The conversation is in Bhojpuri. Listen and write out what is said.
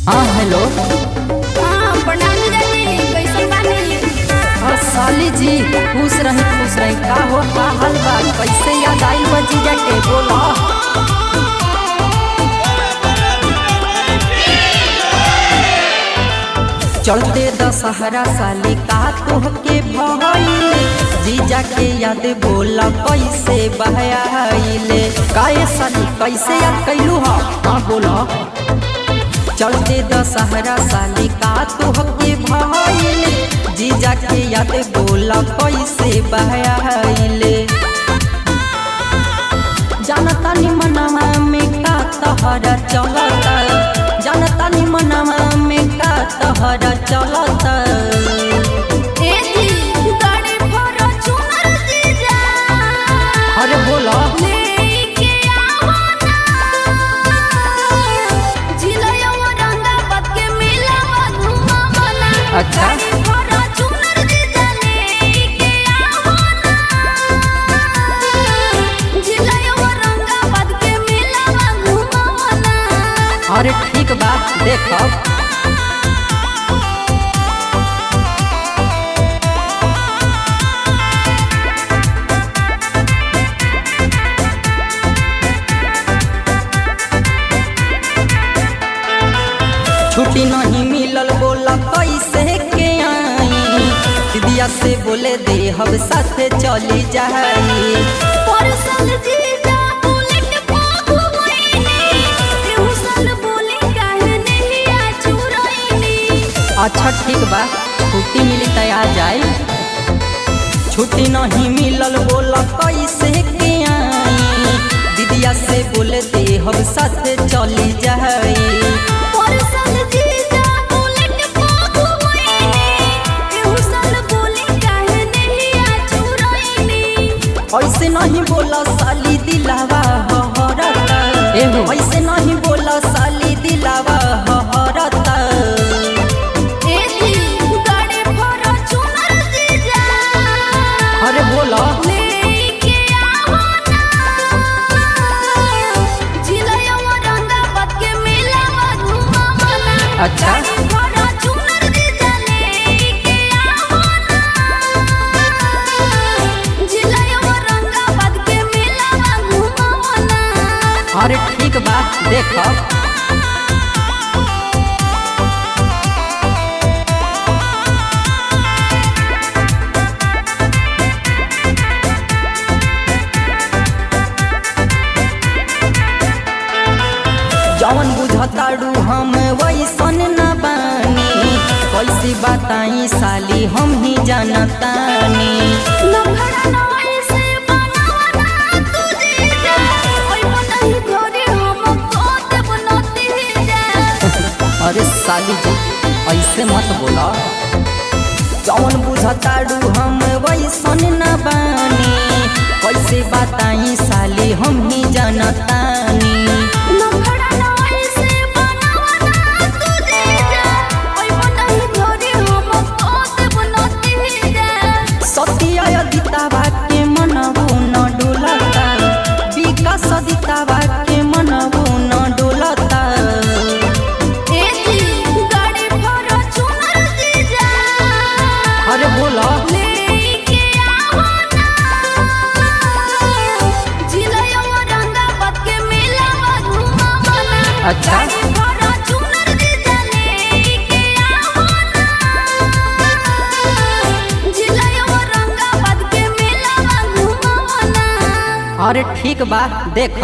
हाँ हेलो। हाँ प्रणाम जी, कैसे बानी? और साली जी खुश रही का हो का हाल बा? कैसे याद आई बा जीजा के बोला। चलते दशहरा साली का तोहके भइले जीजा के याद बोला कैसे बहाइले काहे साली कैसे याद कैलू हा? हाँ बोला। चलते दशहरा साली का तोहके भइले जीजा के याद बोला कैसे बहाइले जानता नि मनवा में का तहरा चलता जानता नि मनवा में का तहरा चलता ए जी गाड़ी भरो चुनर जीजा अरे बोला लेके आओ ना जिलयो औरंगाबाद के मेला घुमावो ना। अच्छा। गाड़ी भरो चुनर जीजा लेके आओ ना जिलयो औरंगाबाद के मेला घुमावो ना। अरे ठीक बा देखब। छुट्टी नहीं मिलल बोला कैसे के आई दीदिया से बोले दे हम साथे चली जाई। परसल जीजा बुलेट पागु वइनी एहू साल बोले काहे नहीं आ चुरइनी। अच्छा ठीक बा छुट्टी मिली त आ जाई। छुट्टी नहीं मिलल बोला कैसे के आई दीदिया से बोले दे हम साथे चली जाई। परसल जीजा बुलेट पागु वइनी एहू साल बोले काहे नहीं आ चुरइनी। ऐसे नहीं बोला साली दिलावा हहरता ऐसे नहीं बोला साली दिलावा हहरता। ए जी गाड़ी भरो चुनर जीजा अरे बोला लेके आओ ना जिलयो औरंगाबाद के मेला घुमावो ना। अच्छा। गाड़ी भरो चुनर जीजा लेके आओ ना जिलयो औरंगाबाद के मेला घुमावो ना। अरे ठीक बा देखब। जवन बुझताड़ू हम वैसन न बानी कैसे बताई साली हम ही जानतानी। लफड़ा नई से बनावा ना तू जीजा ओइ बनाई घरे हम को देब नती जा। अरे साली जी ऐसे मत बोला जवन बुझताड़ू हम वैसन न बानी कैसे बताई साली हम ही जानतानी। लफड़ा नई से बनावा ना तू जीजा ओइ बनाई घरे हम को देब नती जा। सत्य दितावा के मनबू न डोलता विकास दितावा के मनबू न डोलता। ए जी गाड़ी भरो चुनर जीजा अरे बोला लेके आओ ना जिलयो औरंगाबाद के मेला घुमावो ना। अच्छा। गाड़ी भरो चुनर जीजा लेके आओ ना जिलयो औरंगाबाद के मेला घुमावो ना। अरे ठीक बा देख।